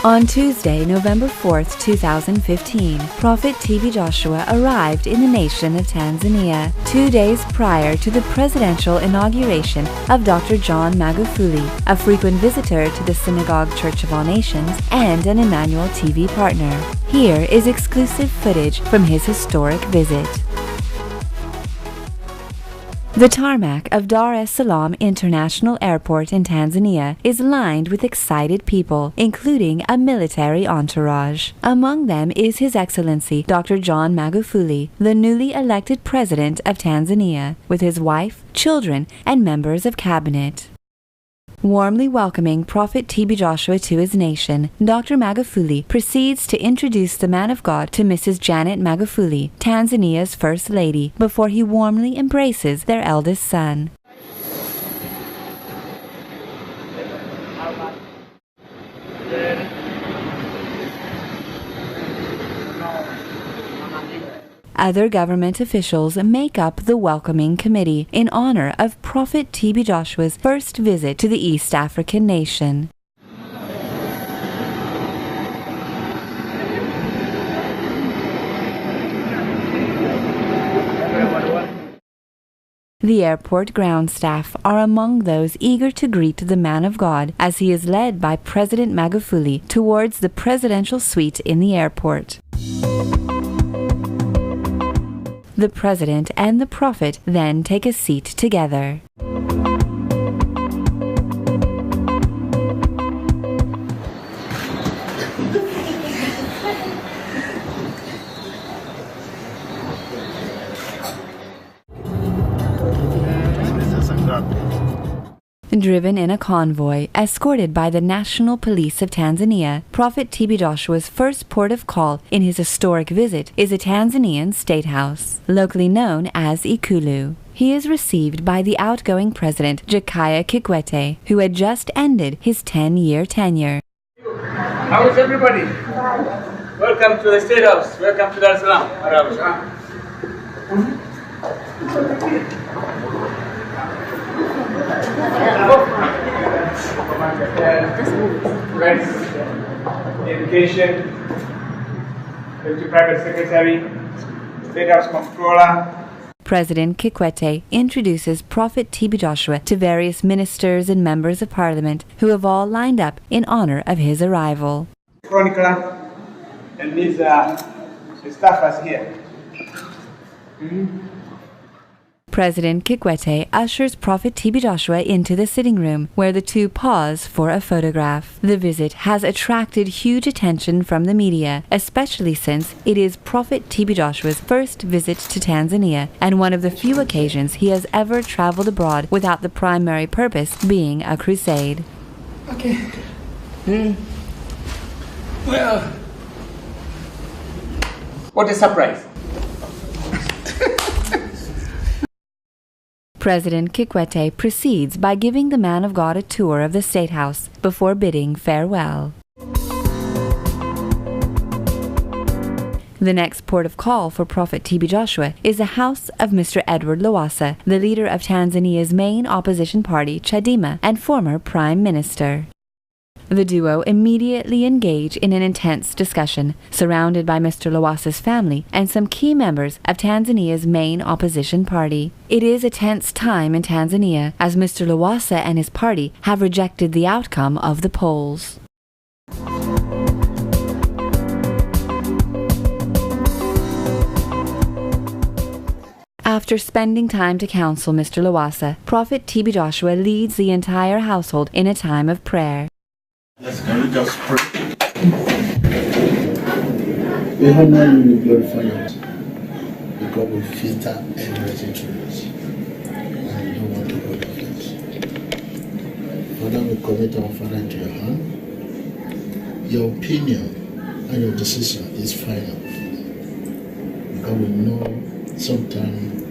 On Tuesday, November 4th, 2015, Prophet TB Joshua arrived in the nation of Tanzania 2 days prior to the presidential inauguration of Dr. John Magufuli, a frequent visitor to the Synagogue Church of All Nations and an Emmanuel TV partner. Here is exclusive footage from his historic visit. The tarmac of Dar es Salaam International Airport in Tanzania is lined with excited people, including a military entourage. Among them is His Excellency Dr. John Magufuli, the newly elected President of Tanzania, with his wife, children, and members of cabinet. Warmly welcoming Prophet TB Joshua to his nation, Dr. Magufuli proceeds to introduce the man of God to Mrs. Janet Magufuli, Tanzania's First Lady, before he warmly embraces their eldest son. Other government officials make up the welcoming committee in honor of Prophet TB Joshua's first visit to the East African nation. The airport ground staff are among those eager to greet the man of God as he is led by President Magufuli towards the presidential suite in the airport. The President and the Prophet then take a seat together. Driven in a convoy, escorted by the National Police of Tanzania, Prophet TB Joshua's first port of call in his historic visit is a Tanzanian state house, locally known as Ikulu. He is received by the outgoing President Jakaya Kikwete, who had just ended his 10-year tenure. How is everybody? Welcome to the State House. Welcome to Dar es Salaam. Education, Deputy Private Secretary, State House Comptroller. President Kikwete introduces Prophet TB Joshua to various ministers and members of parliament who have all lined up in honor of his arrival. Chronicler and these staffers here. President Kikwete ushers Prophet TB Joshua into the sitting room, where the two pause for a photograph. The visit has attracted huge attention from the media, especially since it is Prophet TB Joshua's first visit to Tanzania and one of the few occasions he has ever traveled abroad without the primary purpose being a crusade. Okay. Well, what a surprise. President Kikwete proceeds by giving the man of God a tour of the State House before bidding farewell. The next port of call for Prophet TB Joshua is the house of Mr. Edward Lowassa, the leader of Tanzania's main opposition party, Chadema, and former Prime Minister. The duo immediately engage in an intense discussion, surrounded by Mr. Lowassa's family and some key members of Tanzania's main opposition party. It is a tense time in Tanzania, as Mr. Lowassa and his party have rejected the outcome of the polls. After spending time to counsel Mr. Lowassa, Prophet TB Joshua leads the entire household in a time of prayer. Yes, can we just pray? We honor you, we glorify you, because we filter everything to us, and we don't want to go to this. Father, we commit our Father into your hand. Your opinion and your decision is final, because we know sometimes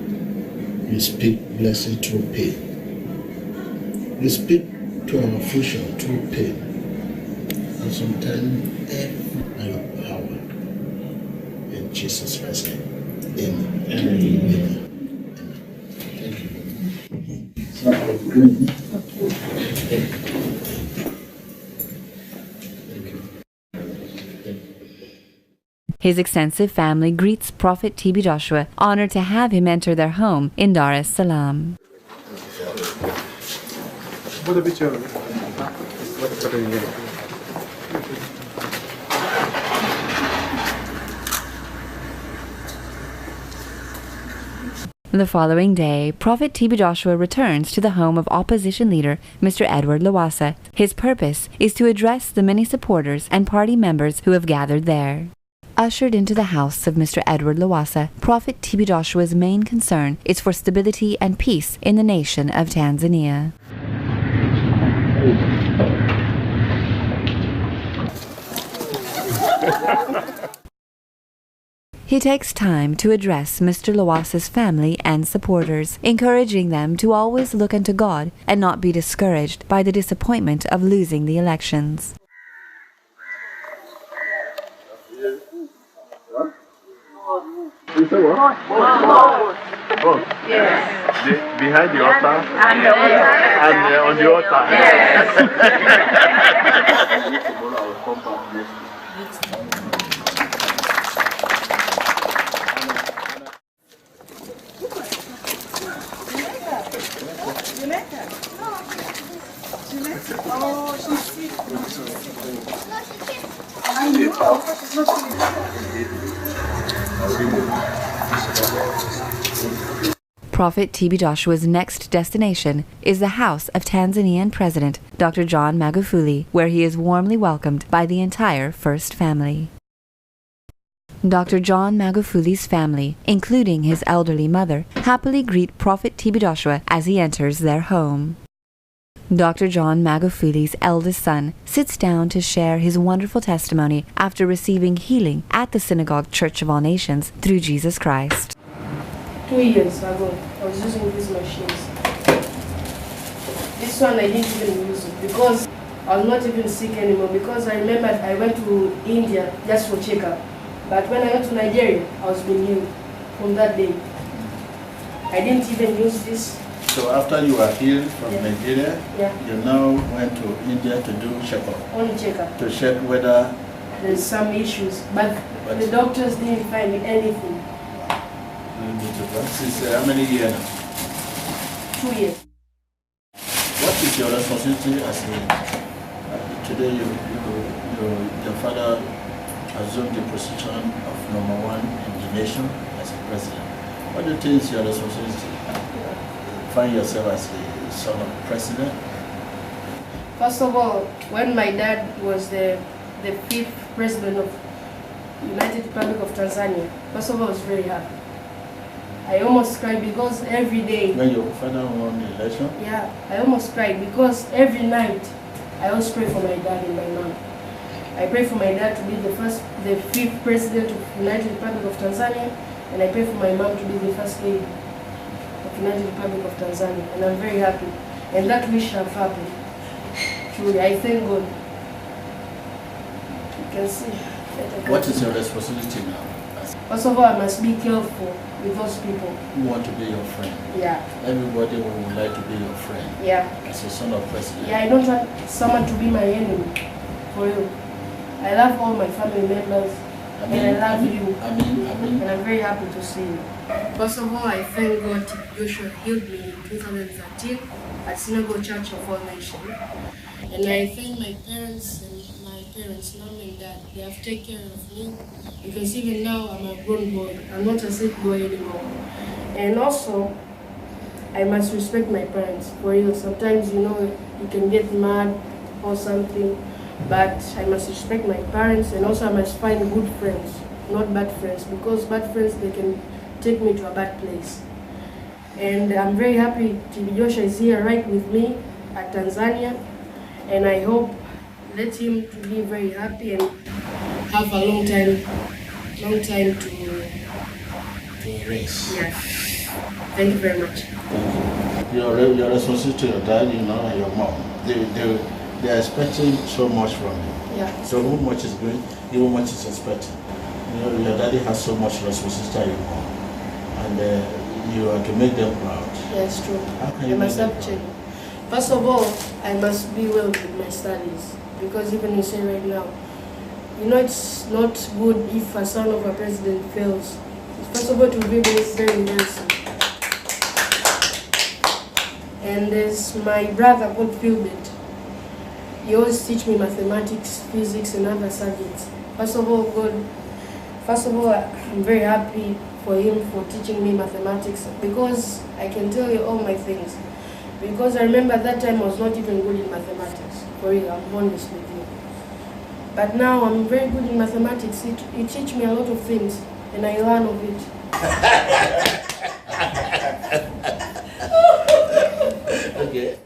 you speak blessing through pain. You speak to our future through pain. And sometimes every your power. In Jesus Christ's name. Amen. Amen. Amen. Thank you. His extensive family greets Prophet TB Joshua, honored to have him enter their home in Dar es Salaam. The following day, Prophet TB Joshua returns to the home of opposition leader Mr. Edward Lowassa. His purpose is to address the many supporters and party members who have gathered there. Ushered into the house of Mr. Edward Lowassa, Prophet TB Joshua's main concern is for stability and peace in the nation of Tanzania. He takes time to address Mr. Lowassa's family and supporters, encouraging them to always look unto God and not be discouraged by the disappointment of losing the elections. You say what? Both. Yes. Behind the altar? And the altar. And on the altar? Yes. Prophet TB Joshua's next destination is the house of Tanzanian President Dr. John Magufuli, where he is warmly welcomed by the entire First family. Dr. John Magufuli's family, including his elderly mother, happily greet Prophet TB Joshua as he enters their home. Dr. John Magufuli's eldest son sits down to share his wonderful testimony after receiving healing at the Synagogue Church of All Nations through Jesus Christ. 2 years ago, I was using these machines. This one I didn't even use it because I was not even sick anymore, because I remembered I went to India just for checkup. But when I went to Nigeria, I was being healed from that day. I didn't even use this. So after you were healed from Nigeria, you now went to India to do checkup. Only checkup. To check whether there's some issues, but the doctors didn't find anything. Since how many years now? 2 years. What is your responsibility as a today your father assumed the position of #1 in the nation as a president. What do you think is your responsibility? Find yourself as the son of the president? First of all, when my dad was the 5th president of United Republic of Tanzania, first of all, I was very happy. I almost cried because every day... When your father won the election? Yeah, I almost cried because every night I always pray for my dad and my mom. I pray for my dad to be the 5th president of United Republic of Tanzania, and I pray for my mom to be the first lady of United Republic of Tanzania, and I'm very happy. And that wish have happened. Truly, I thank God. You can see. What is your responsibility now? First of all, I must be careful with those people who want to be your friend. Yeah. Everybody would like to be your friend. Yeah. As a son of president. Yeah, I don't want someone to be my enemy. For you. I love all my family members. And I love you. And I'm very happy to see you. First of all, I thank God Joshua healed me in 2013 at Synagogue Church of All Nations. And I thank my parents, mom and dad. They have taken care of me, because even now I'm a grown boy. I'm not a sick boy anymore. And also, I must respect my parents. For real, sometimes you can get mad or something, but I must respect my parents, and also I must find good friends, not bad friends, because bad friends, they can take me to a bad place. And I'm very happy TB Joshua is here right with me at Tanzania, and I hope let him to be very happy and have a long time to race. Yeah. Thank you very much. Your responsibility to your dad, and your mom. They are expecting so much from you. Yeah. So how much is going? How much is expecting? Your daddy has so much responsibility to your mom, and you are to make them proud. Yes, true. How can you I must make have them checked. First of all, I must be well with my studies, because even you say right now, it's not good if a son of a president fails. It's first of all to be very embarrassing. And there's my brother called Philbert. He always teach me mathematics, physics, and other subjects. First of all, I'm very happy for him for teaching me mathematics, because I can tell you all my things. Because I remember that time I was not even good in mathematics. For real, I'm honest with you. But now I'm very good in mathematics. It teach me a lot of things, and I learn of it. Okay.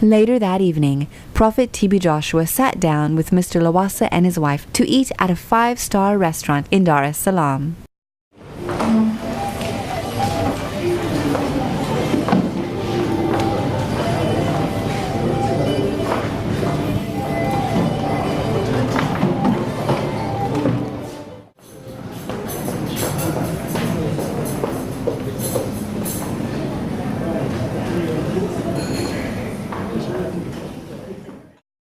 Later that evening, Prophet TB Joshua sat down with Mr. Lawasa and his wife to eat at a 5-star restaurant in Dar es Salaam.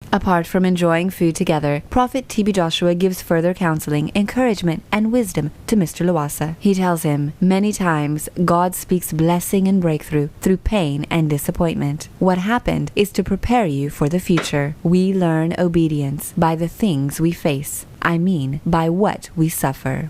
Apart from enjoying food together, Prophet TB Joshua gives further counseling, encouragement, and wisdom to Mr. Lawasa. He tells him, many times God speaks blessing and breakthrough through pain and disappointment. What happened is to prepare you for the future. We learn obedience by the things we face. I mean, by what we suffer.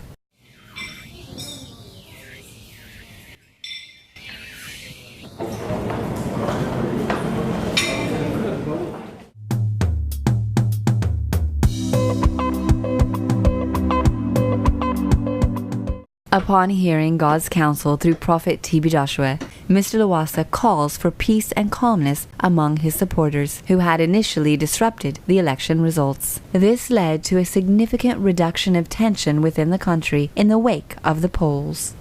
Upon hearing God's counsel through Prophet TB Joshua, Mr. Lawasa calls for peace and calmness among his supporters, who had initially disrupted the election results. This led to a significant reduction of tension within the country in the wake of the polls.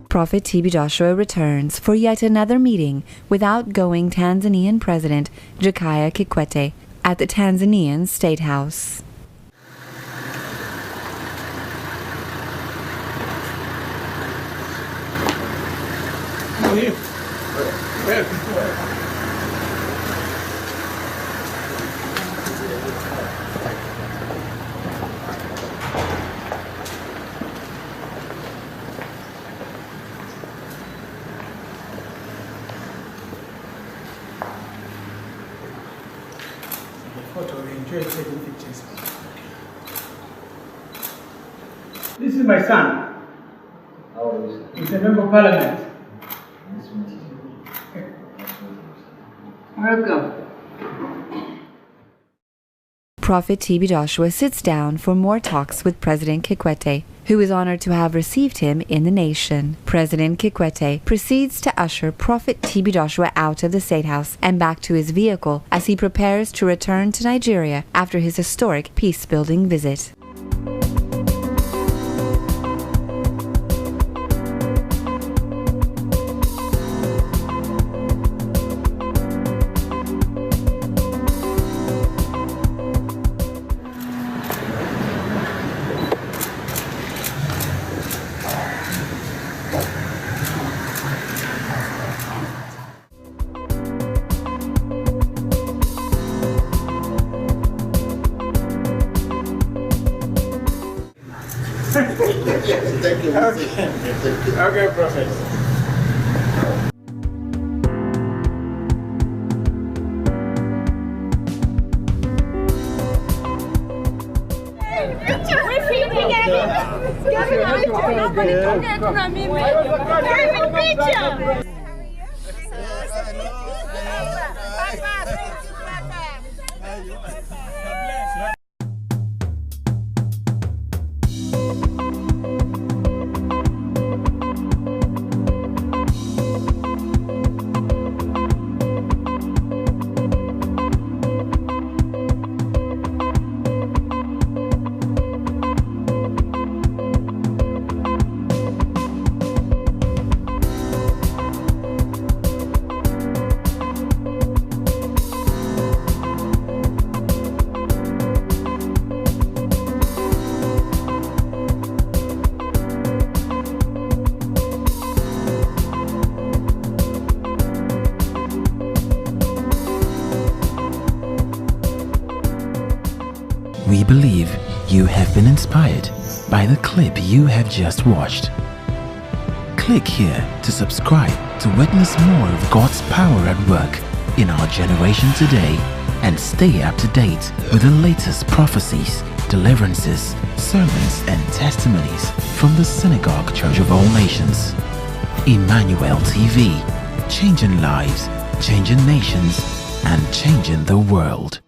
Prophet TB Joshua returns for yet another meeting with outgoing Tanzanian President Jakaya Kikwete at the Tanzanian State House. This is my son. He's a member of parliament. Welcome. Prophet TB Joshua sits down for more talks with President Kikwete, who is honored to have received him in the nation. President Kikwete proceeds to usher Prophet TB Joshua out of the State House and back to his vehicle as he prepares to return to Nigeria after his historic peace-building visit. Thank you. Okay, Prophet. We believe you have been inspired by the clip you have just watched. Click here to subscribe to witness more of God's power at work in our generation today and stay up to date with the latest prophecies, deliverances, sermons and testimonies from the Synagogue Church of All Nations. Emmanuel TV, changing lives, changing nations, and changing the world.